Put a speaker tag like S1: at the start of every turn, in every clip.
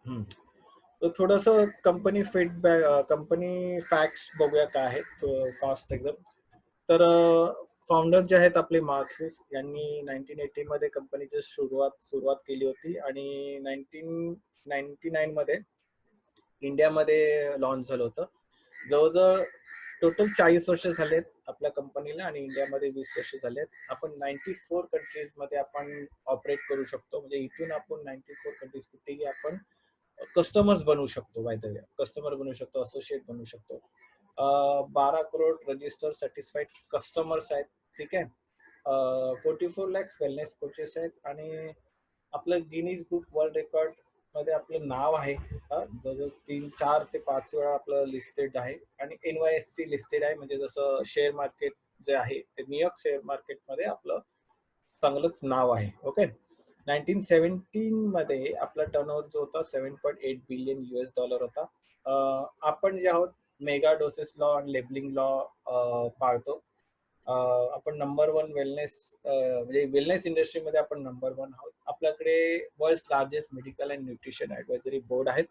S1: हम्म. तर थोडस कंपनी फीडबॅक, कंपनी फॅक्ट्स बघूया काय आहेत फास्ट एकदम. तर फाउंडर जे आहेत आपले मार्क्स यांनी 1980 मध्ये कंपनीची सुरुवात केली होती आणि 1999 मध्ये इंडियामध्ये लॉन्च झालं होतं. जवळजवळ टोटल 40 वर्ष झालेत आपल्या कंपनीला आणि इंडियामध्ये 20 वर्ष झालेत. आपण 94 कंट्रीज मध्ये आपण ऑपरेट करू शकतो. म्हणजे इथून आपण 94 कंट्रीज कुठेही आपण कस्टमर्स बनवू शकतो. बाय द वे कस्टमर बनवू शकतो, असोसिएट बनवू शकतो. 12 करोड रजिस्टर सॅटिस्फाईड कस्टमर्स आहेत. ठीक आहे. 44 लॅक्स वेलनेस कोचेस आहेत आणि आपलं गिनीज बुक वर्ल्ड रेकॉर्ड मध्ये आपलं नाव आहे. जवळजवळ 4 ते 5 वेळा आपलं लिस्टेड आहे आणि NYSE लिस्टेड आहे. म्हणजे जसं शेअर मार्केट जे आहे ते न्यूयॉर्क शेअर मार्केटमध्ये आपलं चांगलंच नाव आहे. ओके. 1917 मध्ये आपला टर्नओव्हर जो होता $7.8 बिलियन होता. आपण जे आहोत मेगा डोसेस लॉ आणि लेबलिंग लॉ पाळतो. आपण नंबर 1 वेलनेस म्हणजे वेलनेस इंडस्ट्रीमध्ये आपण नंबर 1 आहोत. आपल्याकडे world largest medical and nutrition advisory board आहेत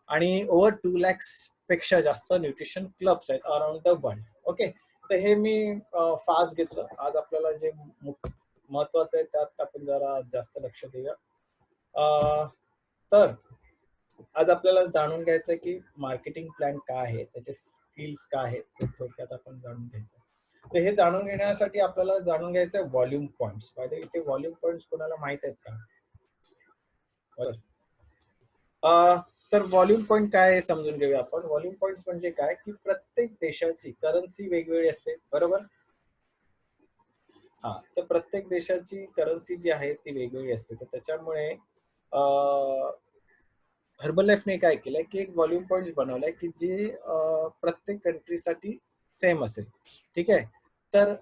S1: आणि ओव्हर 2 लॅक्स पेक्षा जास्त न्यूट्रिशन क्लब्स आहेत अराउंड द वर्ल्ड. ओके. तर हे मी फास्ट घेतलं. आज आपल्याला जे महत्वाचं आहे त्यात आपण जरा जास्त लक्ष देऊया. तर आज आपल्याला जाणून घ्यायचं आहे की मार्केटिंग प्लॅन काय आहे, त्याचे स्किल्स काय आहेत ते थोडक्यात आपण जाणून घ्यायचं. तर हे जाणून घेण्यासाठी आपल्याला जाणून घ्यायचं आहे व्हॉल्यूम पॉइंट्स. पाहिजे इथे व्हॉल्यूम पॉइंट्स कोणाला माहित आहेत का? तर व्हॉल्यूम पॉइंट काय आहे समजून घेऊया आपण. व्हॉल्यूम पॉइंट्स म्हणजे काय की प्रत्येक देशाची करन्सी वेगवेगळी असते. बरोबर. हा. तर प्रत्येक देशाची करन्सी जी आहे ती वेगवेगळी असते. तर त्याच्यामुळे हर्बल लाईफने काय केलंय की एक व्हॉल्यूम पॉइंट बनवलाय की जे प्रत्येक कंट्रीसाठी सेम असेल. ठीक आहे. तर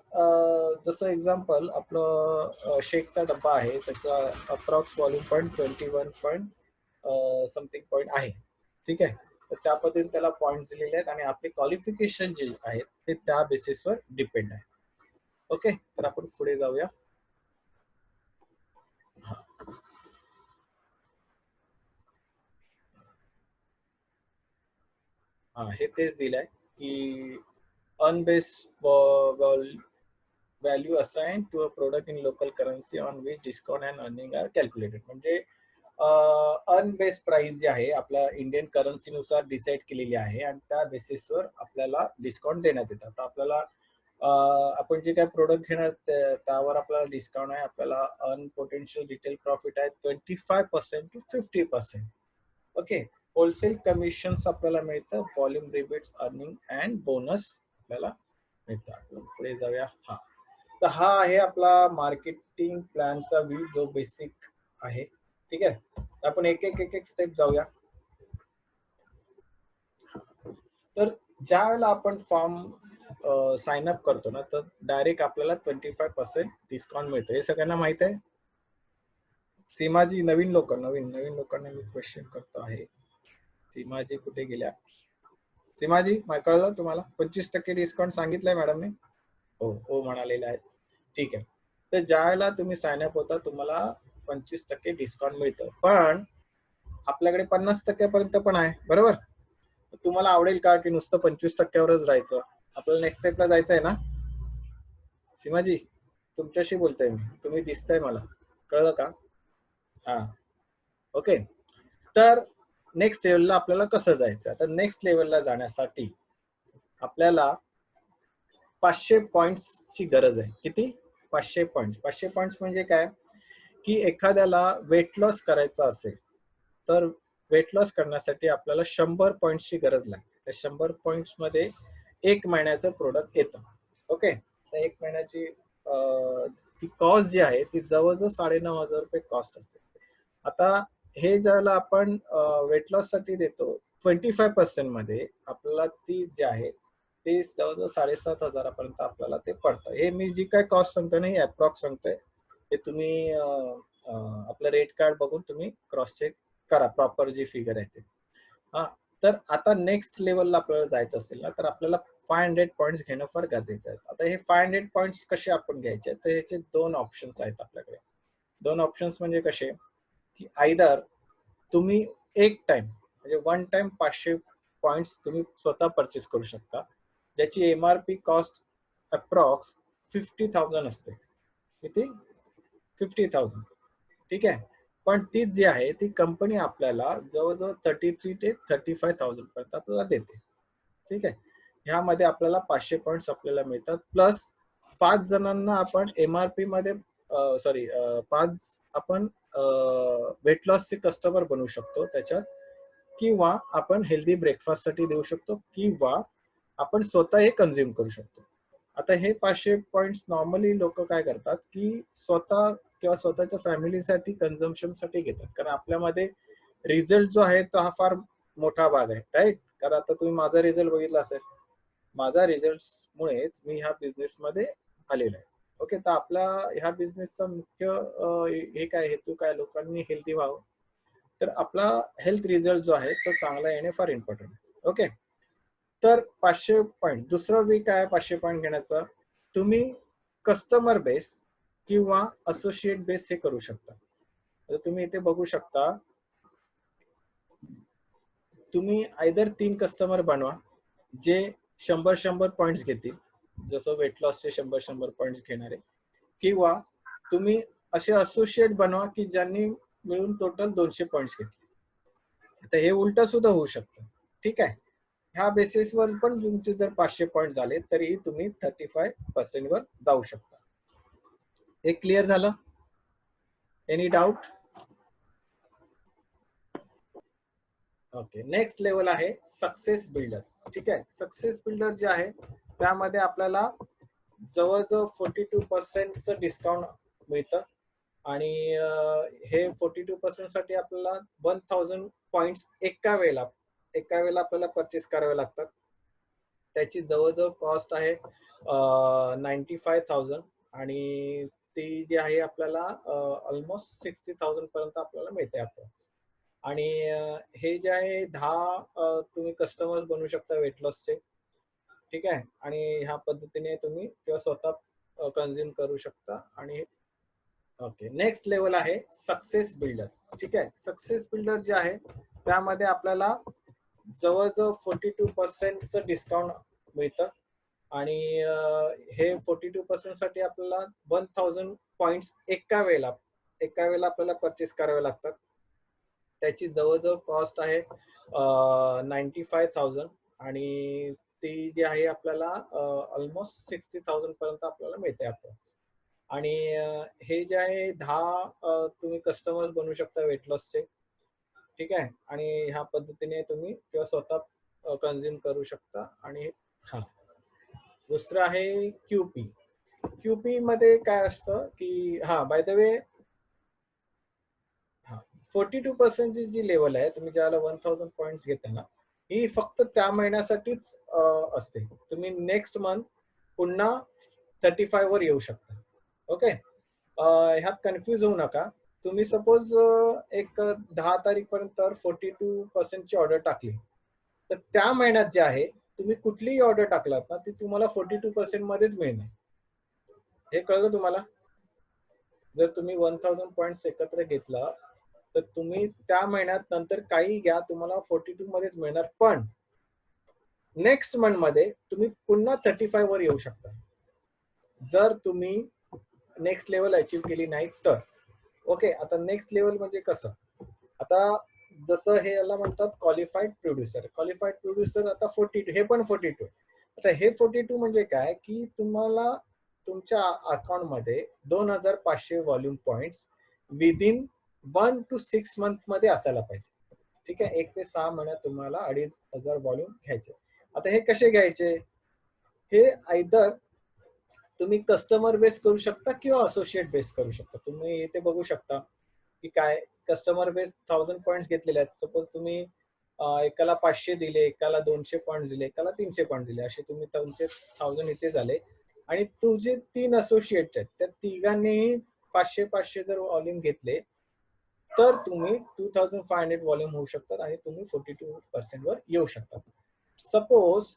S1: जसं एक्झाम्पल आपलं शेकचा डब्बा आहे त्याचा approx volume point 21 point something point आहे. ठीक आहे. तर त्या पद्धतीने त्याला पॉईंट दिलेले आहेत आणि आपले क्वालिफिकेशन जे आहेत ते त्या बेसिसवर डिपेंड आहे. ओके. तर आपण पुढे जाऊया. हा. हे तेच दिलंय की unbiased value assigned to a product in local currency on which discount and earning are calculated. म्हणजे अनबेस्ड प्राइस जी आहे आपल्या इंडियन करन्सीनुसार डिसाईड केलेली आहे आणि त्या बेसिसवर आपल्याला डिस्काउंट देण्यात येतात. तर आपल्याला आपण जे काय प्रोडक्ट घेणार त्यावर आपल्याला डिस्काउंट आहे. आपल्याला अर्न पोटेन्शियल रिटेल प्रॉफिट आहे 25% to 50%. ओके. होलसेल कमिशन्स आपल्याला मिळतं. Volume rebates, earning and bonus आपल्याला मिळतात. पुढे जाऊया. हा. तर हा आहे आपला मार्केटिंग प्लॅनचा व्ह्यू जो बेसिक आहे. ठीक आहे. आपण एक एक स्टेप जाऊया. तर ज्या वेळेला आपण फॉर्म साइन अप करतो ना तर डायरेक्ट आपल्याला 25% डिस्काउंट मिळतं. हे सगळ्यांना माहित आहे. सीमाजी नवीन लोकांना मी क्वेश्चन करतो आहे. सीमाजी कुठे गेल्या? सीमाजी कळलं तुम्हाला 25% डिस्काउंट सांगितलंय मॅडमने? हो म्हणालेलं आहे. ठीक आहे. तर ज्या वेळेला तुम्ही साइन अप होता तुम्हाला 25% डिस्काउंट मिळतं. पण आपल्याकडे 50% पर्यंत पण आहे. बरोबर. तुम्हाला आवडेल का की नुसतं 25%वरच राहायचं? आपल्याला नेक्स्ट स्टेपला जायचं आहे ना? सीमाजी तुमच्याशी बोलतोय मी. तुम्ही दिसताय मला. कळलं का? हा. ओके. तर नेक्स्ट लेवलला आपल्याला कसं जायचं? आता नेक्स्ट लेवलला जाण्यासाठी आपल्याला 500 पॉइंट्सची गरज आहे. किती? 500 पॉइंट्स. 500 पॉइंट्स म्हणजे काय की एखाद्याला वेट लॉस करायचा असेल तर वेट लॉस करण्यासाठी आपल्याला 100 पॉइंट्सची गरज लागते. त्या 100 पॉइंट्स मध्ये 1 महिन्याचं प्रोडक्ट येतं. ओके. तर 1 महिन्याची ती कॉस्ट जी आहे ती जवळजवळ 9,500 रुपये कॉस्ट असते. आता हे ज्याला आपण वेट लॉस साठी देतो 25% मध्ये आपल्याला ती जी आहे ते जवळजवळ 7,500 पर्यंत आपल्याला ते पडतं. हे मी जी काय कॉस्ट सांगतोय ना ही अप्रॉक्स सांगतोय. ते तुम्ही आपलं रेट कार्ड बघून तुम्ही क्रॉस चेक करा प्रॉपर जी फिगर आहे ते. हा. तर आता नेक्स्ट लेवलला आपल्याला जायचं असेल ना तर आपल्याला 500 पॉइंट्स घेणं फार गरजेचं आहे. आता हे 500 पॉइंट्स कसे आपण घ्यायचे तर ह्याचे 2 ऑप्शन्स आहेत आपल्याकडे. 2 ऑप्शन्स म्हणजे कसे की आयदर तुम्ही एक टाइम म्हणजे वन टाइम 500 पॉइंट्स तुम्ही स्वतः परचेस करू शकता, ज्याची MRP कॉस्ट अप्रॉक्स 50,000 असते. किती? 50,000. ठीक आहे. पण ती जी आहे ती कंपनी आपल्याला जवळजवळ 33 ते 35,000 पर्यंत आपल्याला देते. ठीक आहे. ह्यामध्ये आपल्याला 500 पॉइंट्स आपल्याला मिळतात, प्लस 5 जणांना आपण MRP मध्ये सॉरी 5 आपण वेट लॉसचे कस्टमर बनवू शकतो त्याच्यात, किंवा आपण हेल्दी ब्रेकफास्ट साठी देऊ शकतो, किंवा आपण स्वतः हे कन्झ्युम करू शकतो. आता हे 500 पॉइंट्स नॉर्मली लोक काय करतात की स्वतः किंवा स्वतःच्या फॅमिलीसाठी कन्झम्पशन साठी घेतात, कारण आपल्यामध्ये रिझल्ट जो आहे तो हा फार मोठा भाग आहे, राईट? कारण आता तुम्ही माझा रिझल्ट बघितला असेल, माझा रिझल्ट मुळेच मी ह्या बिझनेस मध्ये आलेलो आहे. ओके, तर आपला ह्या बिझनेसचा मुख्य हे काय हेतू काय, लोकांनी हेल्दी व्हावं, तर आपला हेल्थ रिझल्ट जो आहे तो चांगला येणे फार इम्पॉर्टंट आहे. ओके, तर 500 पॉईंट दुसरं वे काय 500 पॉईंट घेण्याचा, तुम्ही कस्टमर बेस किंवा असोसिएट बेस हे करू शकता. तर तुम्ही इथे बघू शकता, तुम्ही आयदर 3 कस्टमर बनवा जे 100 पॉइंट्स घेतील, जसं वेट लॉसचे 100 पॉइंट्स घेणारे, किंवा तुम्ही असे असोसिएट बनवा की ज्यांनी मिळून टोटल 200 पॉइंट्स घेतले. आता हे उलट सुद्धा होऊ शकतं. ठीक आहे. ह्या बेसिसवर पण तुमचे जर 500 पॉइंट झाले तरीही तुम्ही 35% वर जाऊ शकता. हे क्लिअर झालं? Any doubt? Okay, next level आहे सक्सेस बिल्डर. ठीक आहे. सक्सेस बिल्डर जे आहे त्यामध्ये आपल्याला जवळजवळ 42% डिस्काउंट मिळतं, आणि हे 42% साठी आपल्याला 1000 पॉइंट्स एका वेळेला आपल्याला परचेस करावे लागतात. त्याची जवळजवळ कॉस्ट आहे 95,000, आणि ती जी आहे आपल्याला ऑलमोस्ट 60,000 पर्यंत आपल्याला मिळते आपण. आणि हे जे आहे 10 तुम्ही कस्टमर्स बनवू शकता वेट लॉसचे. ठीक आहे. आणि ह्या पद्धतीने तुम्ही किंवा स्वतः कन्झ्युम करू शकता. आणि ओके, नेक्स्ट लेवल आहे सक्सेस बिल्डर. ठीक आहे. सक्सेस बिल्डर जे आहे त्यामध्ये आपल्याला जवळजवळ 42% डिस्काउंट मिळतं, आणि हे 42% साठी आपल्याला 1000 पॉइंट्स एका वेळेला आपल्याला परचेस करावे लागतात. त्याची जवळजवळ कॉस्ट आहे 95,000, आणि ती जी आहे आपल्याला ऑलमोस्ट 60,000 पर्यंत आपल्याला मिळते आपण. आणि हे जे आहे 10 तुम्ही कस्टमर्स बनवू शकता वेट लॉसचे. ठीक आहे. आणि ह्या पद्धतीने तुम्ही किंवा स्वतः कन्झ्युम करू शकता. आणि हा दुसरं आहे क्यूपी. क्यूपी मध्ये काय असतं की, हा बाय द वे, हा 42% जी लेवल आहे, तुम्ही ज्याला 1000 पॉइंट घेता ना, ही फक्त त्या महिन्यासाठीच असते. तुम्ही नेक्स्ट मंथ पुन्हा 35 वर येऊ शकता. ओके, ह्यात कन्फ्युज होऊ नका. तुम्ही सपोज एक 10 तारीख पर्यंत 42% ची ऑर्डर टाकली, तर त्या महिन्यात जे आहे तुम्ही कुठलीही ऑर्डर टाकलात ना, ती तुम्हाला 42% मध्येच मिळणार. हे कळलं तुम्हाला? जर तुम्ही 1000 पॉइंट एकत्र घेतला तर तुम्ही त्या महिन्यात नंतर काही घ्या, तुम्हाला 42 मध्येच मिळणार. पण नेक्स्ट मंथ मध्ये तुम्ही पुन्हा 35 वर येऊ शकता, जर तुम्ही नेक्स्ट लेवल अचीव केली नाही तर. ओके, आता नेक्स्ट लेवल म्हणजे कसं, आता जसं हे याला म्हणतात क्वालिफाईड प्रोड्युसर. क्वालिफाईड प्रोड्युसर आता 42, हे पण 42. आता हे 42 म्हणजे काय की तुम्हाला तुमच्या अकाउंट मध्ये 2500 volume points within 1 to 6 month मध्ये असायला पाहिजे. ठीक आहे. 1 ते 6 महिन्यात तुम्हाला 2500 व्हॉल्यूम घ्यायचे. आता हे कसे घ्यायचे, हे आयदर तुम्ही कस्टमर बेस करू शकता किंवा असोसिएट बेस करू शकता. तुम्ही इथे बघू शकता की काय कस्टमर बेस 1000 पॉइंट्स घेतलेले आहेत. सपोज तुम्ही एकाला 500 दिले, एकाला 200 पॉइंट दिले, एकाला 300 पॉइंट दिले, असे तुम्ही तुमचे 1000 इथे झाले. आणि तुझे 3 असोसिएट आहेत, त्या तिघांनीही 500 जर व्हॉल्यूम घेतले तर तुम्ही 2500 व्हॉल्यूम होऊ शकतात, आणि तुम्ही 42% वर येऊ शकता. सपोज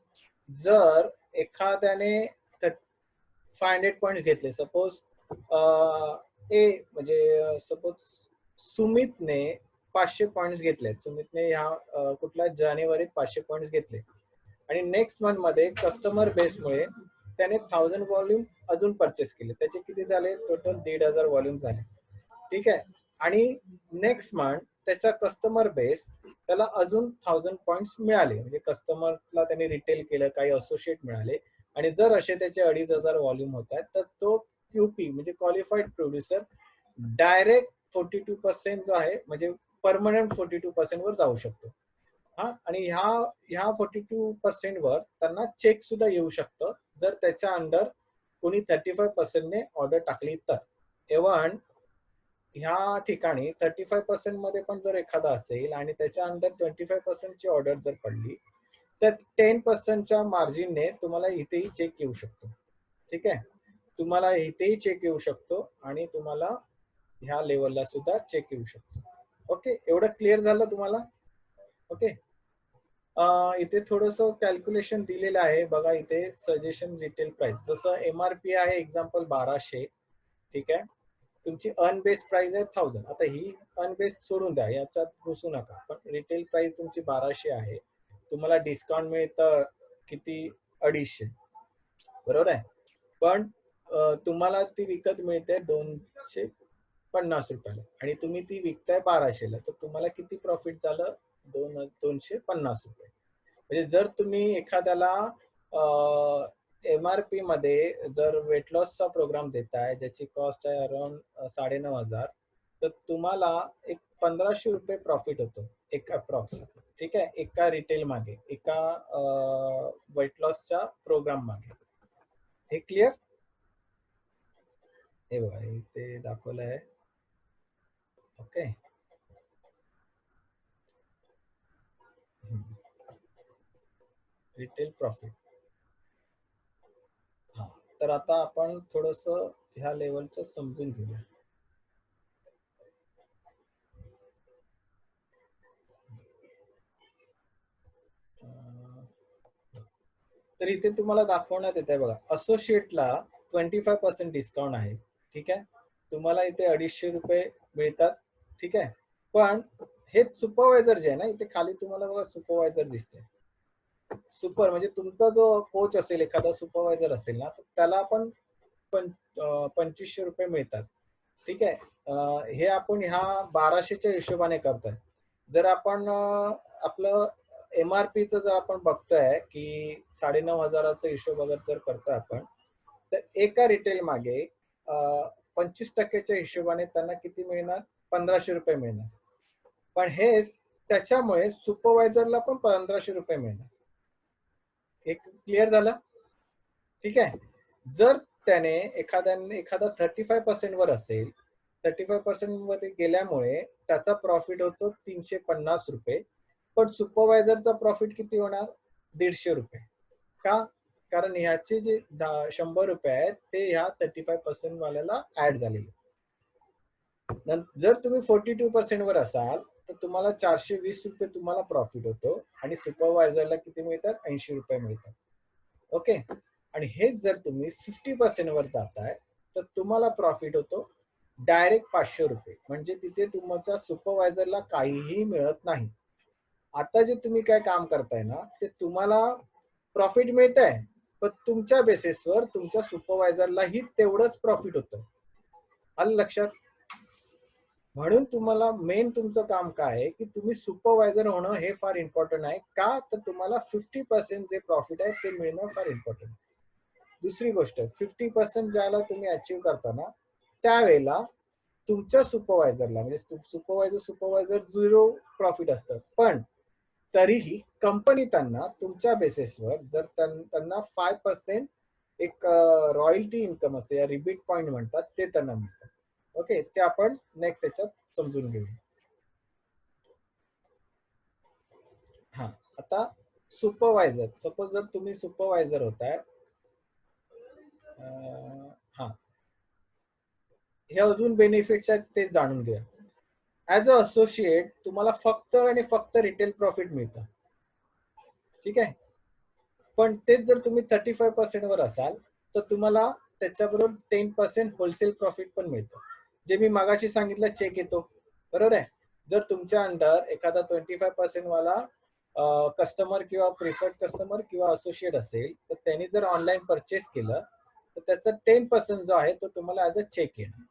S1: जर एखाद्याने 500 पॉइंट घेतले, सपोज ए म्हणजे सपोज सुमितने 500 पॉइंट्स घेतले, सुमितने ह्या कुठल्या जानेवारीत 500 पॉइंट्स घेतले आणि नेक्स्ट मंथ मध्ये कस्टमर बेसमुळे त्याने 1000 व्हॉल्यूम अजून परचेस केले, त्याचे किती झाले टोटल 1500 व्हॉल्यूम झाले. ठीक आहे. आणि नेक्स्ट मंथ त्याचा कस्टमर बेस त्याला अजून 1000 पॉइंट्स मिळाले, म्हणजे कस्टमरला त्याने रिटेल केलं, काही असोसिएट मिळाले आणि जर असे त्याचे 2500 व्हॉल्यूम होत आहेत तर तो क्यूपी म्हणजे क्वालिफाईड प्रोड्युसर डायरेक्ट 42% जो आहे म्हणजे परमनंट 42% वर जाऊ शकतो. हा, आणि ह्या 42% वर त्यांना चेक सुद्धा येऊ शकतं जर त्याच्या अंडर कोणी 35% ने ऑर्डर टाकली तर. इव्हन ह्या ठिकाणी 35% मध्ये पण जर एखादा असेल आणि त्याच्या अंडर 25% ची ऑर्डर जर पडली तर 10%च्या मार्जिनने तुम्हाला इथेही चेक येऊ शकतो. ठीक आहे, तुम्हाला इथेही चेक येऊ शकतो आणि तुम्हाला ह्या लेवलला सुद्धा चेक येऊ शकतो. ओके, एवढं क्लिअर झालं तुम्हाला? ओके. इथे थोडस कॅल्क्युलेशन दिलेलं आहे बघा, इथे सजेशन रिटेल प्राइस जसं एमआरपी आहे एक्झाम्पल 1200. ठीक आहे, तुमची अनबेस्ड प्राइस आहे 1000. आता ही अनबेस्ड सोडून द्या, याच्यात घुसू नका, पण रिटेल प्राइस तुमची 1200 आहे, तुम्हाला डिस्काउंट मिळतं किती 250, बरोबर आहे. पण तुम्हाला ती विकत मिळते 250 रुपयाला आणि तुम्ही ती विकताय 1200ला, तर तुम्हाला किती प्रॉफिट झालं 250 रुपये. म्हणजे जर तुम्ही एखाद्याला एमआरपी मध्ये जर वेट लॉसचा प्रोग्राम देताय ज्याची कॉस्ट आहे अराउंड 9500, तर तुम्हाला एक 1500 रुपये प्रॉफिट होतो एक अप्रॉक्स. ठीक आहे, एका रिटेल मागे, एका वेट लॉसच्या प्रोग्राम मागे. हे क्लिअर? हे बघा इथे दाखवलं आहे. Okay, retail profit. हा, तर आता आपण थोडस ह्या लेवलचं समजून घेऊया. तर इथे तुम्हाला दाखवण्यात येते बघा, असोसिएटला 25% डिस्काउंट आहे. ठीक आहे, तुम्हाला इथे 250 रुपये मिळतात. ठीक आहे, पण हे सुपरवायझर जे आहे ना, इथे खाली तुम्हाला बघा सुपरवायझर दिसते. सुपर म्हणजे तुमचा जो कोच असेल, एखादा सुपरवायझर असेल ना, तर त्याला आपण 2500 रुपये मिळतात. ठीक आहे, हे आपण ह्या 1200च्या हिशोबाने करतोय. जर आपण आपलं एमआरपीचं जर आपण बघतोय की 9500चा हिशोब अगर जर करतोय आपण, तर एका रिटेल मागे 25%च्या हिशोबाने त्यांना किती मिळणार 1500 रुपये मिळणार. पण हेच त्याच्यामुळे सुपरवायझरला पण 1500 रुपये मिळणार. एक क्लिअर झालं? ठीक आहे, जर त्याने एखादा 35% वर असेल, 35% मध्ये गेल्यामुळे त्याचा प्रॉफिट होतो 350 रुपये, पण सुपरवायझरचा प्रॉफिट किती होणार 150 रुपये. का? कारण ह्याचे जे 100 रुपये आहेत ते ह्या 35% वाल्याला ऍड झालेले. जर तुम्ही 42% वर असाल तर तुम्हाला 420 रुपये तुम्हाला प्रॉफिट होतो आणि सुपरवायझरला किती मिळतात 80 रुपये मिळतात. ओके, आणि हेच जर तुम्ही 50% वर जाताय तर तुम्हाला प्रॉफिट होतो डायरेक्ट 500 रुपये, म्हणजे तिथे तुमच्या सुपरवायझरला काहीही मिळत नाही. आता जे तुम्ही काय काम करताय ना, ते तुम्हाला प्रॉफिट मिळत आहे, पण तुमच्या बेसिसवर तुमच्या सुपरवायझरलाही तेवढंच प्रॉफिट होतं. आलं लक्षात? म्हणून तुम्हाला मेन तुमचं काम काय आहे की तुम्ही सुपरवायझर होणं हे फार इम्पॉर्टंट आहे. का? तर तुम्हाला 50% जे प्रॉफिट आहे ते मिळणं फार इम्पॉर्टंट. दुसरी गोष्ट, 50% ज्याला तुम्ही अचीव्ह करताना त्यावेळेला तुमच्या सुपरवायझरला म्हणजे सुपरवायझर 0 प्रॉफिट असतं, पण तरीही कंपनी त्यांना तुमच्या बेसिसवर जर त्यांना 5% एक रॉयल्टी इन्कम असते, या रिबीट पॉइंट म्हणतात, ते त्यांना मिळतात. ओके, ते आपण नेक्स्ट याच्यात समजून घेऊ. हा, आता सुपरवायझर, सपोज जर तुम्ही सुपरवायझर होताय, हा, हे अजून बेनिफिट्स आहेत ते जाणून घ्या. ऍज अ असोसिएट तुम्हाला फक्त आणि फक्त रिटेल प्रॉफिट मिळतं. ठीक आहे, पण तेच जर तुम्ही 35% वर असाल तर तुम्हाला त्याच्याबरोबर 10% होलसेल प्रॉफिट पण मिळतं, जे मी मागाशी सांगितलं चेक येतो, बरोबर आहे. जर तुमच्या अंडर एखादा 25% वाला कस्टमर किंवा प्रिफर्ड कस्टमर किंवा असोसिएट असेल, तर त्यांनी जर ऑनलाईन परचेस केलं तर त्याचा 10% जो आहे तो तुम्हाला ऍज अ चेक येणार.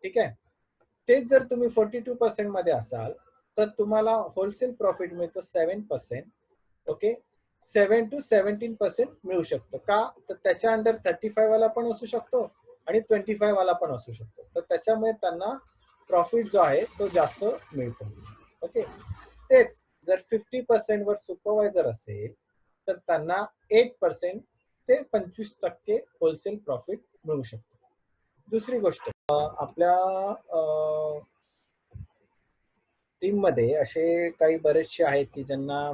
S1: ठीक आहे. तेच जर तुम्ही 42% मध्ये असाल तर तुम्हाला होलसेल प्रॉफिट मिळतो 7%. ओके. 7 to 17% मिळू शकतो. का? तर त्याच्या अंडर 35 वाला पण असू शकतो आणि 25 वाला पण असू शकतो. तर त्याच्यामुळे त्यांना प्रॉफिट जो आहे तो जास्त मिळतो. ओके. तेच जर 50% वर सुपरवायझर असेल तर त्यांना 8% ते 25% होलसेल प्रॉफिट मिळू शकतो. दुसरी गोष्ट, आपल्या टीम मध्ये असे काही बरेचसे आहेत की ज्यांना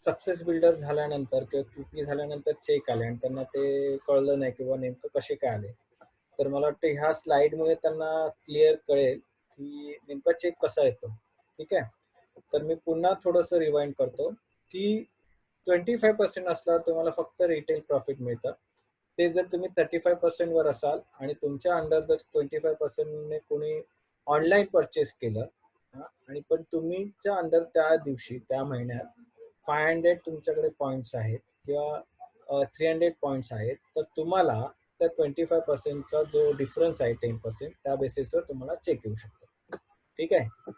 S1: सक्सेस बिल्डर झाल्यानंतर किंवा क्यूपी झाल्यानंतर चेक आले आणि त्यांना ते कळलं नाही किंवा नेमकं कसे काय आले. तर मला वाटतं ह्या स्लाइडमुळे त्यांना क्लिअर कळेल की नेमका चेक कसा येतो. ठीक आहे. तर मी पुन्हा थोडंसं रिवाइंड करतो की 25% असल्यावर तुम्हाला फक्त रिटेल प्रॉफिट मिळतं. ते जर तुम्ही 35% वर असाल आणि तुमच्या अंडर जर 25% कोणी ऑनलाईन परचेस केलं आणि पण तुमच्या अंडर त्या दिवशी त्या महिन्यात 500 तुमच्याकडे पॉईंट्स आहेत किंवा 300 पॉईंट्स आहेत, तर तुम्हाला त्या 25%चा जो डिफरन्स आहे 10% त्या बेसिसवर तुम्हाला चेक येऊ शकतो. ठीक आहे.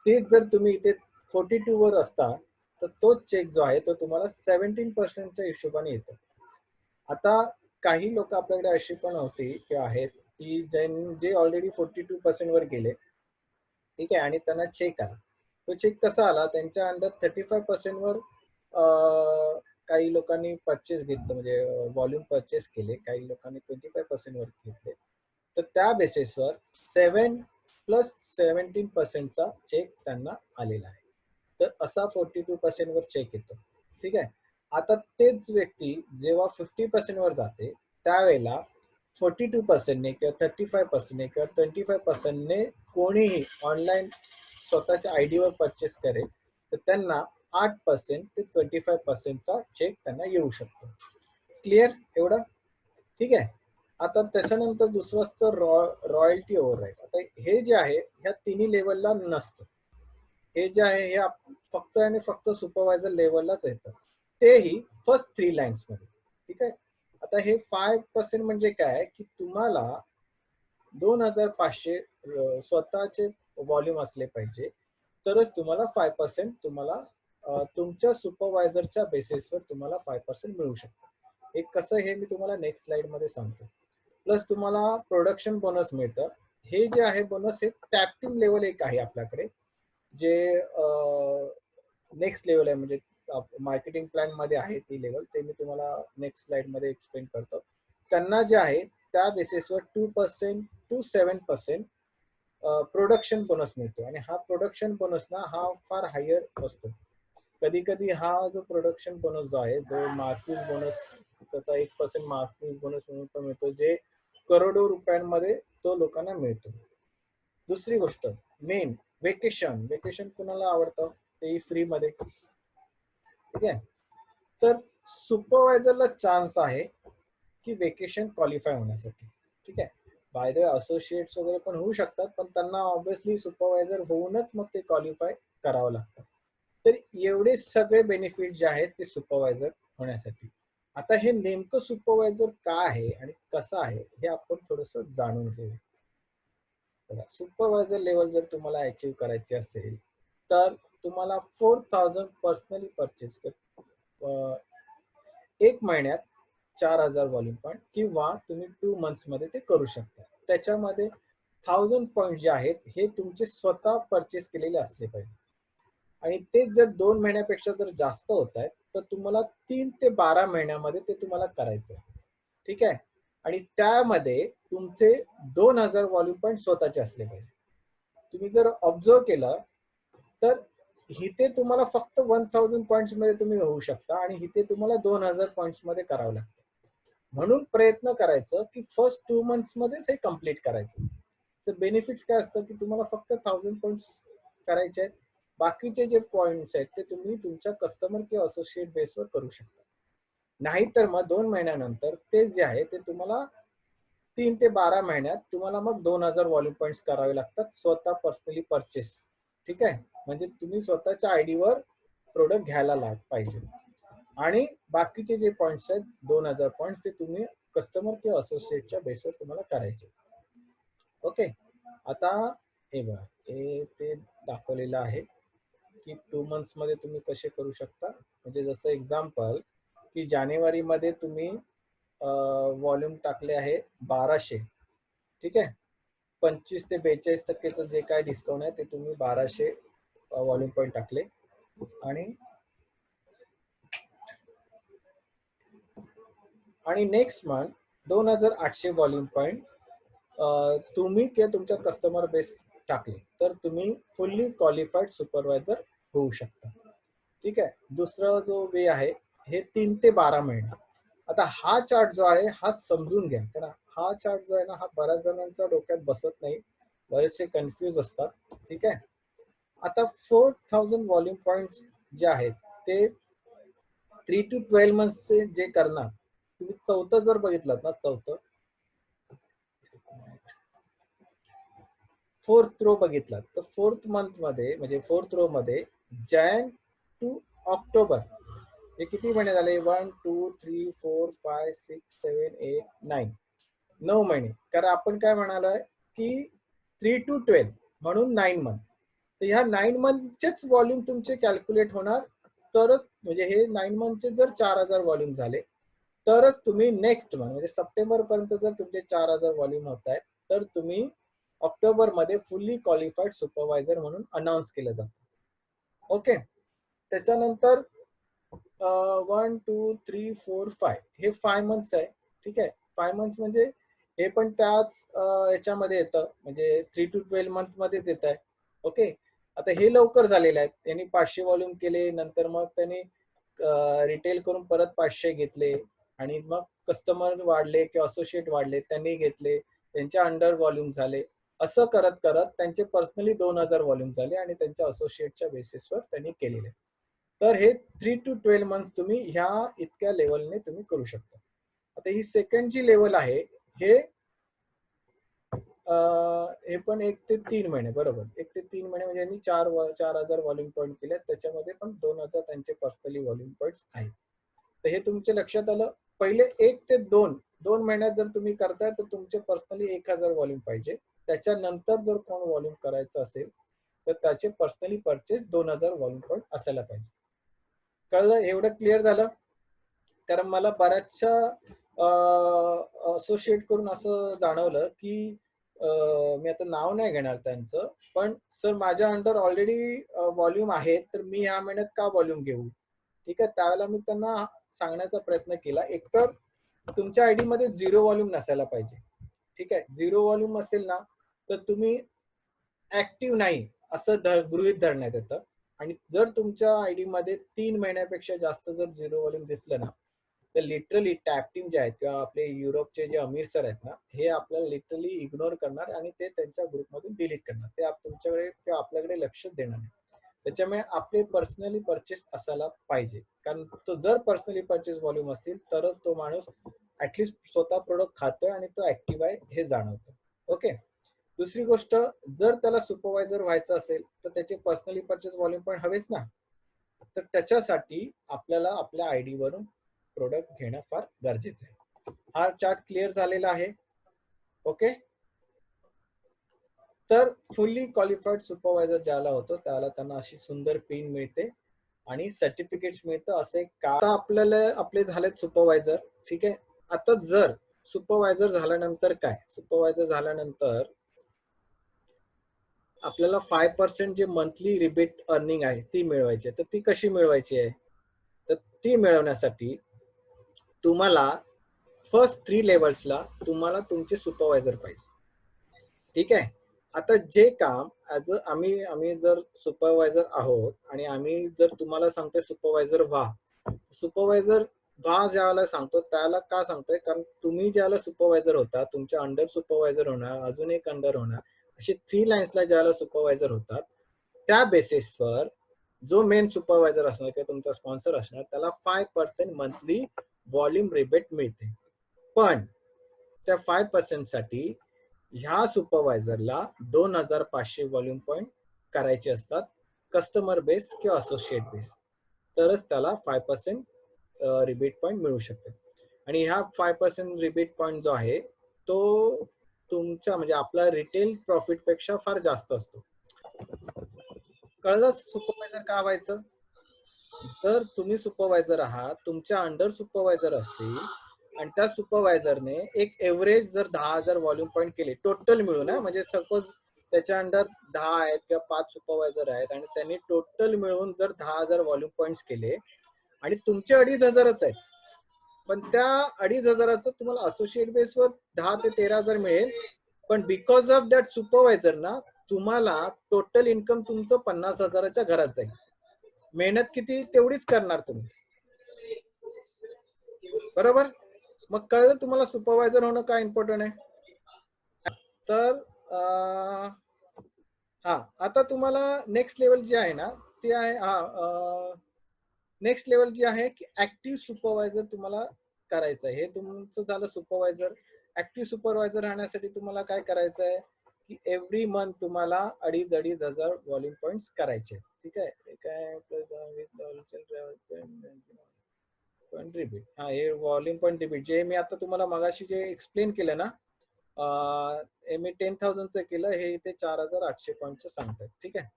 S1: तेच जर तुम्ही इथे 42 वर असता तर तोच चेक जो आहे तो तुम्हाला 17%च्या हिशोबाने येतो. आता काही लोक आपल्याकडे अशी पण होती किंवा आहेत की जे ऑलरेडी 42% वर गेले. ठीक आहे. आणि त्यांना चेक आला. तो चेक कसा आला? त्यांच्या अंडर 35% वर काही लोकांनी परचेस घेतलं, म्हणजे व्हॉल्यूम परचेस केले, काही लोकांनी 25% वर घेतले. तर त्या बेसिसवर 7 प्लस 17%चा चेक त्यांना आलेला आहे. तर असा 42% वर चेक येतो. ठीक आहे. आता तेच व्यक्ती जेव्हा 50% वर जाते त्यावेळेला 42% ने किंवा 35% ने किंवा 25% ने कोणीही ऑनलाईन स्वतःच्या आयडी वर परचेस करेल तर त्यांना 8% ते 25%चा चेक त्यांना येऊ शकतो. क्लिअर एवढं? ठीक आहे. आता त्याच्यानंतर दुसरं असतं रॉयल्टी ओव्हरराईड. आता हे जे आहे ह्या तिन्ही लेवलला नसतं. हे जे आहे हे फक्त आणि फक्त सुपरवायझर लेवललाच येतं, तेही फर्स्ट 3 लाईन्स मध्ये. ठीक आहे. आता हे 5% म्हणजे काय की तुम्हाला 2500 स्वतःचे व्हॉल्यूम असले पाहिजे तरच तुम्हाला 5% तुम्हाला तुमच्या सुपरवायझरच्या बेसिसवर तुम्हाला 5% मिळू शकतं. हे कसं हे मी तुम्हाला नेक्स्ट स्लाइड मध्ये सांगतो. प्लस तुम्हाला प्रोडक्शन बोनस मिळतं. हे जे आहे बोनस हे टॅप टीम लेवल एक आहे आपल्याकडे, जे नेक्स्ट लेवल आहे, म्हणजे मार्केटिंग प्लॅन मध्ये आहे ती लेवल. ते मी तुम्हाला नेक्स्ट स्लाइड मध्ये एक्सप्लेन करतो. त्यांना जे आहे त्या बेसिसवर 2% टू 7% प्रोडक्शन बोनस मिळतो आणि हा प्रोडक्शन बोनस ना हा फार हायर असतो. कधी कधी हा जो प्रोडक्शन बोनस जो आहे, जो मार्क्यूज बोनस, त्याचा 1% मार्क्यूज बोनस म्हणून पण मिळतो, जे करोडो रुपयांमध्ये तो लोकांना मिळतो. दुसरी गोष्ट मेन वेकेशन. वेकेशन कुणाला आवडतं? ते फ्री मध्ये. ठीक आहे. तर सुपरवायझरला चान्स आहे की वेकेशन क्वालिफाय होण्यासाठी. ठीक आहे. बाय द वे असोसिएट्स वगैरे पण होऊ शकतात, पण त्यांना ऑब्व्हियसली सुपरवायझर होऊनच मग ते क्वालिफाय करावं लागतं. तर एवढे सगळे बेनिफिट जे आहेत ते सुपरवायझर होण्यासाठी. आता हे नेमकं सुपरवायझर काय आहे आणि कसं आहे हे आपण थोडस जाणून घेऊया. सुपरवायझर लेवल जर तुम्हाला अचीव करायचे असेल तर तुम्हाला 4000 पर्सनली परचेस एक महिन्यात 4000 व्हॉल्यूम पॉईंट किंवा तुम्ही 2 मंथ्स मध्ये ते करू शकता. त्याच्यामध्ये 1000 पॉईंट जे आहेत हे तुमचे स्वतः परचेस केलेले असले पाहिजे आणि ते जर 2 महिन्यापेक्षा जर जास्त होत आहेत तर तुम्हाला 3 ते 12 महिन्यामध्ये ते तुम्हाला करायचं आहे. ठीक आहे. आणि त्यामध्ये तुमचे 2000 व्हॉल्यूम पॉईंट स्वतःचे असले पाहिजे. तुम्ही जर ऑब्झर्व केलं तर इथे तुम्हाला फक्त 1000 पॉईंट्स मध्ये तुम्ही होऊ शकता आणि इथे तुम्हाला 2000 पॉईंट्स मध्ये करावं लागतं. म्हणून प्रयत्न करायचं की फर्स्ट 2 मंथ्स मध्येच हे कम्प्लीट करायचं. तर बेनिफिट्स काय असतं की तुम्हाला फक्त 1000 पॉईंट्स करायचे आहेत. बाकीचे जे पॉईंट्स आहेत ते तुम्ही तुमच्या कस्टमर किंवा असोसिएट बेसवर करू शकता. नाहीतर मग 2 महिन्यानंतर ते जे आहे ते तुम्हाला 3 ते 12 महिन्यात तुम्हाला मग 2000 व्हॉल्यूम पॉईंट्स करावे लागतात स्वतः पर्सनली परचेस. ठीक आहे, म्हणजे तुम्ही स्वतःच्या आयडीवर प्रोडक्ट घ्यायला पाहिजे. आणि बाकीचे जे पॉईंट्स आहेत 2000 पॉईंट्स ते तुम्ही कस्टमर किंवा असोसिएटच्या बेसवर तुम्हाला करायचे. ओके, आता हे बघा, हे ते दाखवलेलं आहे की 2 मंथ्स मध्ये तुम्ही कसे करू शकता. म्हणजे जसं एक्झाम्पल की जानेवारीमध्ये तुम्ही व्हॉल्यूम टाकले आहे 1200. ठीक आहे, 25 ते 42% जे काय डिस्काउंट आहे ते तुम्ही 1200 व्हॉल्यूम पॉईंट टाकले. आणि नेक्स्ट मंथ 2800 व्हॉल्यूम पॉईंट तुम्ही किंवा तुमच्या कस्टमर बेस टाकले तर तुम्ही फुल्ली क्वालिफाईड सुपरवायझर होऊ शकता. ठीक आहे, दुसरा जो वे आहे हे 3 ते 12 महिने. आता हा चार्ट जो आहे हा समजून घ्या, कारण हा चार्ट जो आहे ना हा बऱ्याच जणांच्या डोक्यात बसत नाही, बरेचसे कन्फ्यूज असतात. ठीक आहे, आता 4000 व्हॉल्यूम पॉइंट जे आहेत ते 3 to 12 मंथचे जे करणार, तुम्ही चौथं जर बघितलं ना, चौथं 4th रो बघितला तर 4th मंथ मध्ये म्हणजे 4th रो मध्ये जॅन टू ऑक्टोबर हे किती महिने झाले? 1 2 3 4 5 6 7 8 9 9 महिने. कारण आपण काय म्हणालोय की 3 to 12 म्हणून 9 मंथ. तर ह्या 9 मंथचेच व्हॉल्यूम तुमचे कॅल्क्युलेट होणार. तरच म्हणजे हे 9 मंथचे जर 4000 व्हॉल्यूम झाले तरच तुम्ही नेक्स्ट मंथ म्हणजे सप्टेंबर पर्यंत जर तुमचे 4000 व्हॉल्यूम होत आहे तर तुम्ही ऑक्टोबर मध्ये फुल्ली क्वालिफाईड सुपरवायझर म्हणून अनाऊन्स केलं जातं. ओके, त्याच्यानंतर 1 2 3 4 5 हे 5 मंथ्स आहे. ठीक आहे, 5 मंथ्स म्हणजे हे पण त्याच याच्यामध्ये येतं, म्हणजे 3 to 12 मंथ मध्येच येत आहे. ओके, आता हे लवकर झालेलं आहे. त्यांनी 500 व्हॉल्यूम केले, नंतर मग त्यांनी रिटेल करून परत 500 घेतले आणि मग कस्टमर वाढले किंवा असोसिएट वाढले, त्यांनी घेतले, त्यांच्या अंडर व्हॉल्यूम झाले. असं करत करत त्यांचे पर्सनली 2000 व्हॉल्यूम झाले आणि त्यांच्या असोसिएटच्या बेसिसवर त्यांनी केलेले. तर हे 3 to 12 मंथ्स तुम्ही ह्या इतक्या लेवलने तुम्ही करू शकता. आता ही सेकंड जी लेवल आहे हे पण 1 ते 3 महिने, बरोबर, 1 ते 3 महिने म्हणजे यांनी 4000 व्हॉल्यूम पॉईंट केले, त्याच्यामध्ये पण 2000 त्यांचे पर्सनली व्हॉल्यूम पॉईंट्स आहेत. तर हे तुमच्या लक्षात आलं. पहिले 1 ते 2 महिन्यात जर तुम्ही करताय तर तुमचे पर्सनली 1000 व्हॉल्यूम पाहिजे. त्याच्यानंतर जर कोण व्हॉल्यूम करायचं असेल तर त्याचे पर्सनली परचेस 2000 व्हॉल्यूम पॉईंट असायला पाहिजे. कळलं? एवढं क्लिअर झालं? कारण मला बऱ्याचशा असोसिएट करून असं जाणवलं की मी आता नाव नाही घेणार त्यांचं, पण सर माझ्या अंडर ऑलरेडी व्हॉल्यूम आहे तर मी ह्या महिन्यात का व्हॉल्यूम घेऊ. ठीक आहे, त्यावेळेला मी त्यांना सांगण्याचा प्रयत्न केला, एकतर तुमच्या आयडी मध्ये 0 व्हॉल्यूम नसायला पाहिजे. ठीक आहे, 0 व्हॉल्यूम असेल ना तर तुम्ही ऍक्टिव्ह नाही असं गृहीत धरण्यात येतं. आणि जर तुमच्या आयडी मध्ये 3 महिन्यापेक्षा जास्त जर 0 व्हॉल्यूम दिसलं ना तर लिटरली टॅप टीम जे आहेत किंवा आपले युरोपचे जे अमीर सर आहेत ना हे आपल्याला लिटरली इग्नोर करणार आणि ते त्यांच्या ग्रुपमधून डिलीट करणार. ते तुमच्याकडे किंवा आपल्याकडे लक्ष देणार नाही. त्याच्यामुळे आपले पर्सनली परचेस असायला पाहिजे. कारण तो जर पर्सनली परचेस व्हॉल्यूम असेल तरच तो माणूस ऍटलिस्ट स्वतः प्रोडक्ट खातोय आणि तो ऍक्टिव्ह आहे हे जाणवतं. ओके, दुसरी गोष्ट, जर त्याला सुपरवायझर व्हायचं असेल तर त्याचे पर्सनली परचेस व्हॉल्यूम पण हवेच ना. तर त्याच्यासाठी आपल्याला आपल्या आयडी वरून प्रोडक्ट घेणं फार गरजेचं आहे. हा चार्ट क्लिअर झालेला आहे. ओके, तर फुल्ली क्वालिफाईड सुपरवायझर ज्याला होतो त्याला त्यांना अशी सुंदर पिन मिळते आणि सर्टिफिकेट्स मिळतं. असे का आपल्याला आपले झालेत सुपरवायझर. ठीक आहे, आता जर सुपरवायझर झाल्यानंतर काय, सुपरवायझर झाल्यानंतर आपल्याला 5% जे मंथली रिबेट अर्निंग आहे ती मिळवायची आहे. तर ती कशी मिळवायची आहे, तर ती मिळवण्यासाठी तुम्हाला फर्स्ट 3 लेवल्सला तुम्हाला तुमचे सुपरवायझर पाहिजे. ठीक आहे, आता जे काम आम्ही जर सुपरवायझर आहोत आणि आम्ही जर तुम्हाला सांगतोय सुपरवायझर व्हा, सुपरवायझर व्हा ज्याला सांगतो त्याला का सांगतोय, कारण तुम्ही ज्याला सुपरवायझर होता तुमच्या अंडर सुपरवायझर होणार, अजून एक अंडर होणार, असे 3 लाईन्सला ज्याला सुपरवायझर होतात त्या बेसिसवर जो मेन सुपरवायझर असणार किंवा तुमचा स्पॉन्सर असणार त्याला 5% मंथली व्हॉल्यूम रिबेट मिळते. पण त्या 5% साठी ह्या सुपरवायझरला 2500 व्हॉल्यूम पॉइंट करायचे असतात, कस्टमर बेस किंवा असोसिएट बेस, तरच त्याला 5% रिबेट पॉइंट मिळू शकते. आणि ह्या 5% रिबेट पॉइंट जो आहे तो तुमच्या म्हणजे आपला रिटेल प्रॉफिट पेक्षा फार जास्त असतो. कळलं सुपरवायझर का व्हायचं? जर तुम्ही सुपरवायझर आहात, तुमच्या अंडर सुपरवायझर असतील आणि त्या सुपरवायझरने एक एव्हरेज जर 10,000 व्हॉल्यूम पॉइंट केले टोटल मिळून, म्हणजे सपोज त्याच्या अंडर 10 आहेत किंवा 5 सुपरवायझर आहेत आणि त्यांनी टोटल मिळून जर 10,000 व्हॉल्यूम पॉइंट्स केले आणि तुमचे 2,500च आहेत, पण त्या 2,500चं तुम्हाला असोसिएट बेसवर 10 ते 13,000 मिळेल, पण बिकॉज ऑफ दॅट सुपरवायझर ना तुम्हाला टोटल इन्कम तुमचं 50,000च्या घरात जाईल. मेहनत किती तेवढीच करणार तुम्ही, बरोबर? मग कळलं तुम्हाला सुपरवायझर होणं काय इम्पॉर्टंट आहे. तर हा आता तुम्हाला नेक्स्ट लेवल जे आहे ना ते आहे नेक्स्ट लेवल जे आहे की ऍक्टिव्ह सुपरवायझर तुम्हाला करायचं आहे. हे तुमचं झालं सुपरवायझर. ऍक्टिव्ह सुपरवायझर राहण्यासाठी तुम्हाला काय करायचं आहे की एव्हरी मंथ तुम्हाला 2,500 व्हॉल्यूम पॉइंट्स करायचे. ठीक आहे. काय रिपीट, हा हे व्हॉल्यूम पॉइंट रिपीट जे मी आता तुम्हाला मगाशी जे एक्सप्लेन केलं ना, मी 10,000चं केलं, हे इथे 4,800 पॉइंटचं सांगतात. ठीक आहे,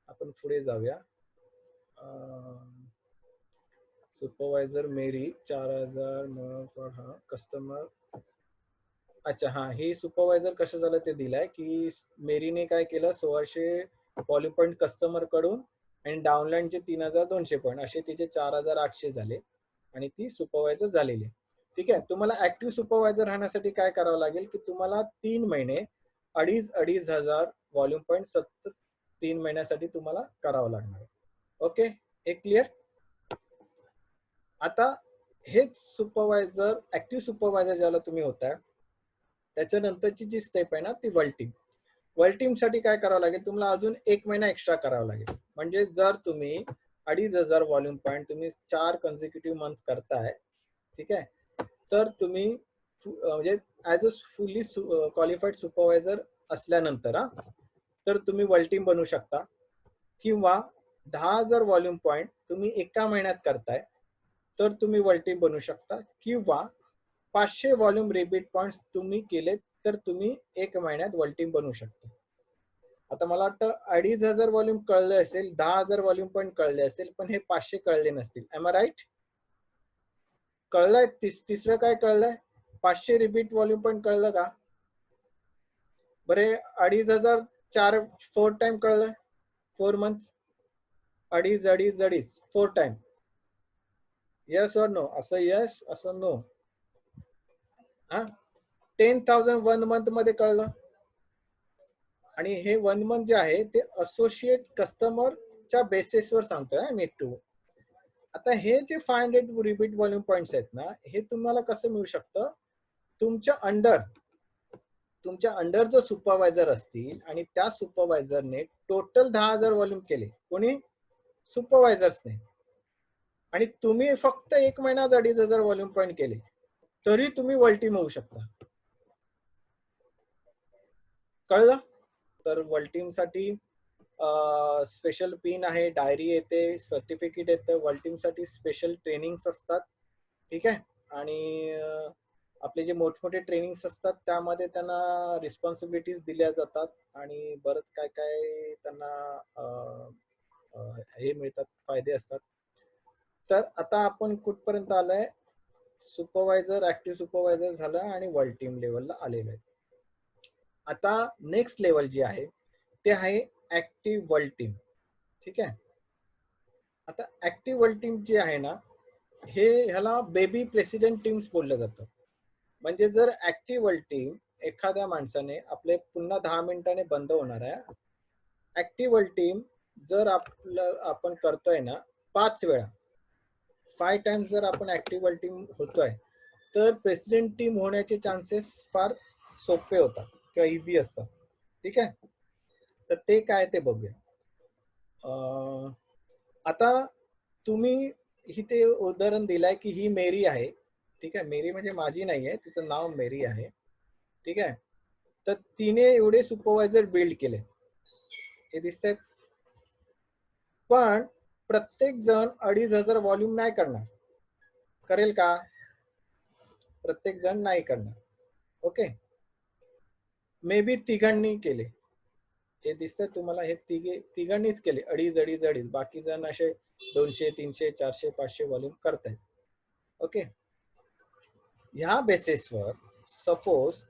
S1: आपण पुढे जाऊया. सुपरवायझर मेरी 4,000 हा कस्टमर. अच्छा, हा हे सुपरवायझर कसं झालं ते दिलंय की मेरीने काय केलं 1600 व्हॉल्यूम पॉइंट कस्टमर कडून आणि डाउनलाईनचे 3,200 पॉइंट असे तिचे 4,800 झाले आणि ती सुपरवायझर झालेली. ठीक आहे. तुम्हाला ऍक्टिव्ह सुपरवायझर राहण्यासाठी काय करावं लागेल की तुम्हाला 3 महिने 2,500 व्हॉल्यूम पॉइंट सतत 3 महिन्यासाठी तुम्हाला करावं लागणार. ओके, हे क्लिअर? आता हेच सुपरवायझर ऍक्टिव्ह सुपरवायझर ज्याला तुम्ही होता त्याच्यानंतरची जी स्टेप आहे ना ती वर्ल्टिंग. वर्ल्टिंग साठी काय करावं लागेल तुम्हाला अजून 1 महिना एक्स्ट्रा करावा लागेल. म्हणजे जर तुम्ही 2,500 व्हॉल्यूम पॉइंट तुम्ही 4 कन्सिक्युटिव्ह मंथ करताय, ठीक आहे, तर तुम्ही म्हणजे as a fully qualified supervisor असल्यानंतर तर तुम्ही वर्ल्टिंग बनवू शकता, किंवा 10,000 व्हॉल्यूम पॉइंट तुम्ही एका महिन्यात करताय तर तुम्ही वर्ल्टिंग बनवू शकता, किंवा 500 व्हॉल्यूम रिबीट पॉइंट तुम्ही केले तर तुम्ही 1 महिन्यात वर्ल्टिंग बनवू शकता. आता मला वाटतं 2,500 व्हॉल्यूम कळले असेल, 10,000 व्हॉल्यूम पॉइंट कळले असेल, पण हे 500 कळले नसतील. Am I right? कळलंय? तिसरं काय कळलंय? 500 रिपीट व्हॉल्यूम पॉइंट कळलं का? बरे 2,500 4 टाइम कळलं? 4 मंथ 2,500 4 टाइम. येस और नो? असं येस, असं नो. हा, 10,000 1 मंथ मध्ये कळलं. आणि हे 1 मंथ जे आहे ते असोसिएट कस्टमरच्या बेसिसवर सांगतोय मी टू. आता हे जे 500 रिपीट व्हॉल्यूम पॉइंट्स आहेत ना, हे तुम्हाला कसं मिळू शकतं? तुमच्या अंडर जो सुपरवायझर असतील आणि त्या सुपरवायझरने टोटल 10,000 व्हॉल्यूम केले, कोणी? सुपरवायझर्सने, आणि तुम्ही फक्त 1 महिन्यात 2,500 व्हॉल्यूम पॉइंट केले, तरी तुम्ही वर्ल्टिंग होऊ शकता. कळलं? तर वर्ल्टिंग साठी स्पेशल पिन आहे, डायरी येते, सर्टिफिकेट येतं, वर्ल्टिंग साठी स्पेशल ट्रेनिंग्स असतात. ठीक आहे. आणि आपले जे मोठमोठे ट्रेनिंग्स असतात त्यामध्ये त्यांना रिस्पॉन्सिबिलिटीज दिल्या जातात आणि बरंच काय काय त्यांना हे मिळतात, फायदे असतात. तर आता आपण कुठपर्यंत आलोय? सुपरवायझर, ऍक्टिव्ह सुपरवायझर झालं आणि वर्ल्ड टीम लेवलला आलेलं आहे. आता नेक्स्ट लेवल जे आहे ते आहे ऍक्टिव्ह वर्ल्ड टीम. ठीक आहे. आता ऍक्टिव्ह वर्ल्ड टीम जे आहे ना, हे ह्याला बेबी प्रेसिडेंट टीम्स बोललं जातं. म्हणजे जर ऍक्टिव्ह वर्ल्ड टीम एखाद्या माणसाने आपले पुन्हा 10 मिनिटाने बंद होणार आहे, ऍक्टिव्ह वर्ल्ड टीम जर आपण करतोय ना 5 वेळा, 5 टाइम्स जर आपण ऍक्टिव्ह वर्ल्ड टीम होतोय, तर प्रेसिडेंट टीम होण्याचे चान्सेस फार सोपे होतात किंवा इझी असतात. ठीक आहे. तर ते काय ते बघूया. आता तुम्ही इथे उदाहरण दिलंय की ही मेरी आहे. ठीक आहे. मेरी म्हणजे माझी नाही आहे, तिचं नाव मेरी आहे. ठीक आहे. तर तिने एवढे सुपरवायझर बिल्ड केले, हे दिसतंय. पण प्रत्येक जण 2,500 व्हॉल्यूम नाही करणार. करेल का? प्रत्येक जण नाही करणार. ओके. मे बी तिघांनी केले, हे दिसतंय तुम्हाला. हे तिघांनीच केले, अडीच. बाकी जण असे 200, 300, 400, 500 व्हॉल्यूम करतायत. ओके. ह्या बेसिसवर सपोज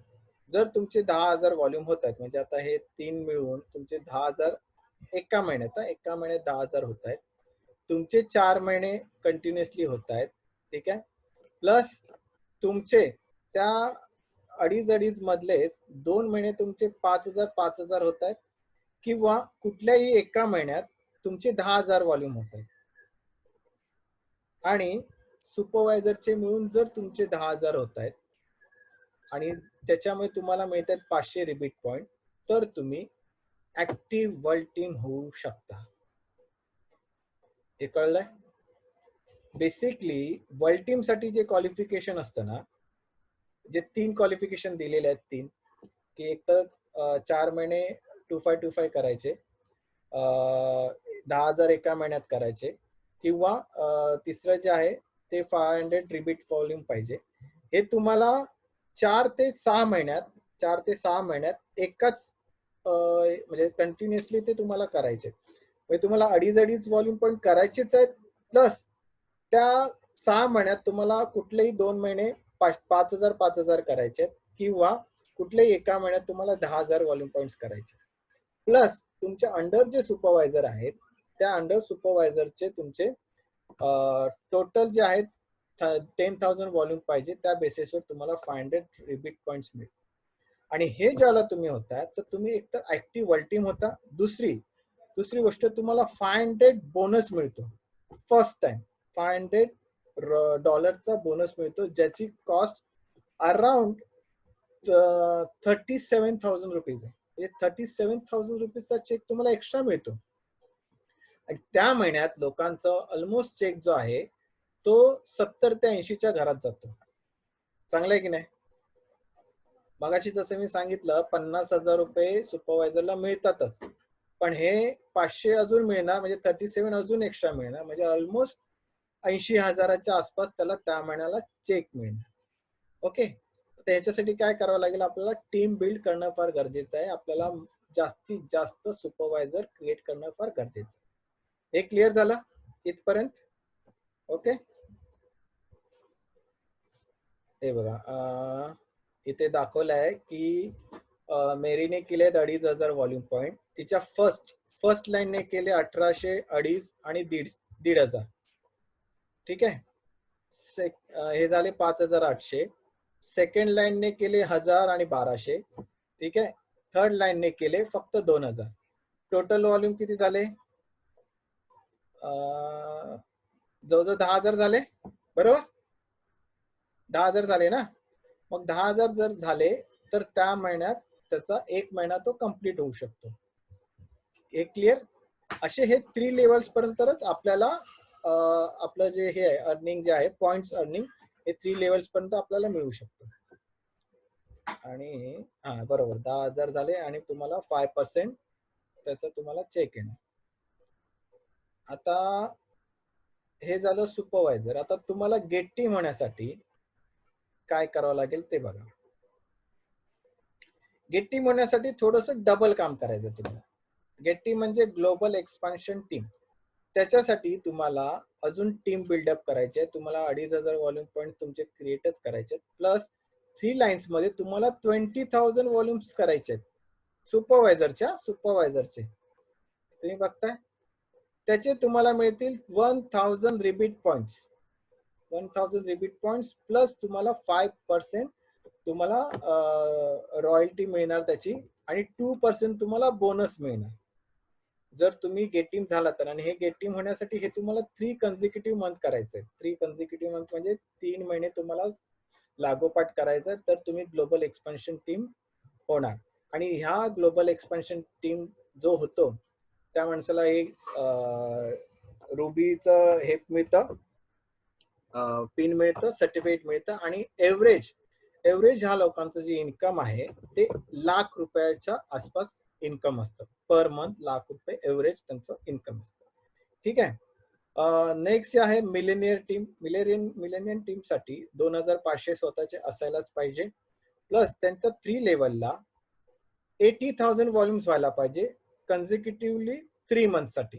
S1: जर तुमचे 10,000 व्हॉल्यूम होत आहेत, म्हणजे आता हे 3 मिळून तुमचे 10,000 एका महिन्यात 10,000 होत आहेत. तुमचे 4 महिने कंटिन्युअसली होत आहेत. ठीक आहे. प्लस तुमचे त्या अडीच मधलेच 2 महिने तुमचे 5,000 होत आहेत, किंवा कुठल्याही एका महिन्यात तुमचे 10,000 व्हॉल्यूम होत आहेत. आणि सुपरवायझरचे मिळून जर तुमचे 10,000 होत आहेत आणि त्याच्यामुळे तुम्हाला मिळत आहेत 500 रिपीट पॉइंट, तर तुम्ही ऍक्टिव्ह वर्ल्ड टीम होऊ शकता. हे कळलंय? बेसिकली वर्ल्ड टीम साठी जे क्वालिफिकेशन असतं ना, जे 3 क्वालिफिकेशन दिलेले आहेत, 3 की एक तर 4 महिने 2525 करायचे, 10,000 एका महिन्यात करायचे, किंवा तिसरं जे आहे ते 500 रिपीट व्हॉल्यूम पाहिजे. हे तुम्हाला 4 ते 6 महिन्यात एकाच म्हणजे कंटिन्युअसली ते तुम्हाला करायचे. म्हणजे तुम्हाला अडीच व्हॉल्यूम पण करायचेच आहेत, प्लस त्या 6 महिन्यात तुम्हाला कुठलेही 2 महिने 5,000 करायचे आहेत, किंवा कुठल्याही एका महिन्यात तुम्हाला 10,000 व्हॉल्यूम पॉइंट्स करायचे. प्लस तुमच्या अंडर जे सुपरवायझर आहेत, त्या अंडर सुपरवायझरचे तुमचे टोटल जे आहेत 10,000 व्हॉल्यूम पाहिजे. त्या बेसिसवर तुम्हाला 500 रिपीट पॉइंट्स मिळतील. आणि हे ज्याला तुम्ही होता, तर तुम्ही एकतर ऍक्टिव्ह वर्ल्ड टीम होता. दुसरी गोष्ट, तुम्हाला 500 बोनस मिळतो. फर्स्ट टाइम $500 बोनस मिळतो, ज्याची कॉस्ट अराउंड 37,000 रुपीज आहे. म्हणजे 37,000 रुपीजचा चेक तुम्हाला एक्स्ट्रा मिळतो. आणि त्या महिन्यात लोकांचा ऑलमोस्ट चेक जो आहे तो 70 ते 80च्या घरात जातो. चांगलं आहे की नाही? मगाशी जसं मी सांगितलं 50,000 रुपये सुपरवायझरला मिळतातच, पण हे 500 अजून मिळणार, म्हणजे 37 अजून एक्स्ट्रा मिळणार, म्हणजे ऑलमोस्ट 80,000च्या आसपास त्याला त्या महिन्याला चेक मिळणार. ओके. तर ह्याच्यासाठी काय करावं लागेल? आपल्याला टीम बिल्ड करणं फार गरजेचं आहे. आपल्याला जास्तीत जास्त सुपरवायझर क्रिएट करणं फार गरजेचं आहे. हे क्लिअर झालं इथपर्यंत? ओके. हे बघा, इथे दाखवलं आहे की मेरीने केले 2,500 व्हॉल्यूम पॉइंट. तिच्या फर्स्ट लाईनने केले 1,800, 2,500 आणि 1,500. ठीक आहे. हे झाले 5,800. सेकंड लाईनने केले 1,000 आणि 1,200. ठीक आहे. थर्ड लाईनने केले फक्त 2,000. टोटल व्हॉल्यूम किती झाले? जवळजवळ 10,000 झाले, बरोबर? 10,000 झाले ना. मग 10,000 जर झाले तर त्या महिन्यात त्याचा 1 महिना तो कम्प्लीट होऊ शकतो. हे क्लिअर? असे हे 3 लेवल्स पर्यंतच आपल्याला आपलं जे हे आहे अर्निंग जे आहे, पॉइंट्स अर्निंग, हे 3 लेवल्स पर्यंत आपल्याला मिळू शकतो. आणि बरोबर 10,000 झाले आणि तुम्हाला 5% त्याचा तुम्हाला चेक येणार. आता हे झालं सुपरवायझर. आता तुम्हाला गेट टीम होण्यासाठी काय करावं लागेल ते बघा. गेट टीम होण्यासाठी थोडंसं डबल काम करायचं तुम्हाला. गेट टीम म्हणजे ग्लोबल एक्सपान्शन टीम. त्याच्यासाठी तुम्हाला अजून टीम बिल्डअप करायची आहे. तुम्हाला 2,500 व्हॉल्यूम पॉइंट तुमचे क्रिएटच करायचे, प्लस 3 लाईन्स मध्ये तुम्हाला 20,000 व्हॉल्यूम्स करायचे आहेत सुपरवायझरचे. तुम्ही बघताय त्याचे तुम्हाला मिळतील 1,000 repeat points. 1,000 repeat points plus तुम्हाला 5% तुम्हाला रॉयल्टी मिळणार त्याची, आणि 2% तुम्हाला बोनस मिळणार जर तुम्ही गेट टीम झाला तर. आणि हे गेट टीम होण्यासाठी हे तुम्हाला 3 कन्झिक्युटिव्ह मंथ करायचंय. 3 कन्झिक्युटिव्ह मंथ म्हणजे 3 महिने तुम्हाला लागोपाठ करायचं, तर तुम्ही ग्लोबल एक्सपान्शन टीम होणार. आणि ह्या ग्लोबल एक्सपान्शन टीम जो होतो त्या माणसाला एक रुबीचं हे मिळतं, पिन मिळतं, सर्टिफिकेट मिळतं, आणि एव्हरेज एव्हरेज ह्या लोकांचं जे इन्कम आहे ते लाख रुपयाच्या आसपास इन्कम असतं पर मंथ. लाख रुपये एव्हरेज त्यांचं इन्कम असतं. ठीक आहे. नेक्स्ट जे आहे मिलेनियर टीम. मिलेनियन टीम साठी 2500 स्वतःचे असायलाच पाहिजे. प्लस त्यांचं 3 लेवलला 80,000 व्हॉल्युम्स व्हायला पाहिजे कन्झिक्युटिव्हली 3 मंथ साठी.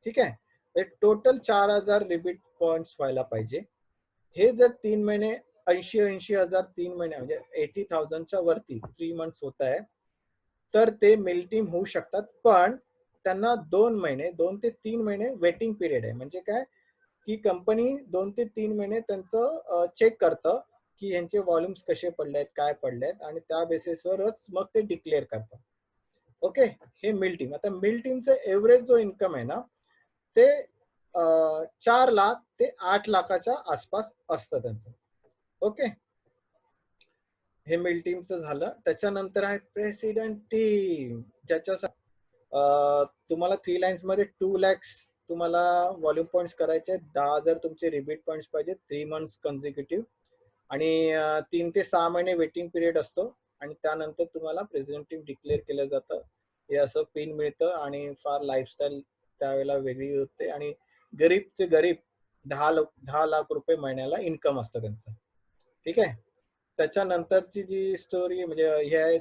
S1: ठीक आहे. टोटल 4000 रिपीट पॉइंट्स व्हायला पाहिजे. हे जर 3 महिने 80,000 3 महिने म्हणजे 80,000च्या वरती 3 मंथ्स होत आहे, तर ते मिल टीम होऊ शकतात. पण त्यांना 2 ते 3 महिने वेटिंग पिरियड आहे. म्हणजे काय की कंपनी 2 ते 3 महिने त्यांचं चेक करतं की यांचे व्हॉल्युम्स कसे पडले आहेत, काय पडले आहेत, आणि त्या बेसिसवरच मग ते डिक्लेअर करतात. ओके. हे मिल टीम. आता मिल टीमचं एव्हरेज जो इन्कम आहे ना ते 4 लाख ते 8 लाखाच्या आसपास असतं त्यांचं. ओके. हे मिल टीमचं झालं. त्याच्यानंतर आहे प्रेसिडेंट टीम, ज्याच्या तुम्हाला 3 लाईन्स मध्ये 2 लॅक्स तुम्हाला व्हॉल्यूम पॉइंट्स करायचे आहेत. 10,000 तुमचे रिपीट पॉइंट्स पाहिजे 3 मंथ्स कन्झिक्युटिव्ह, आणि 3 ते 6 महिने वेटिंग पिरियड असतो, आणि त्यानंतर तुम्हाला प्रेसिडेंट टीम डिक्लेअर केलं जातं. हे असं पिन मिळतं, आणि फार लाईफस्टाईल त्यावेळेला वेगळी होते, आणि गरीबचे गरीब 10 लाख रुपये महिन्याला इन्कम असतं त्यांचं. ठीक आहे. त्याच्यानंतरची जी स्टोरी म्हणजे हे आहे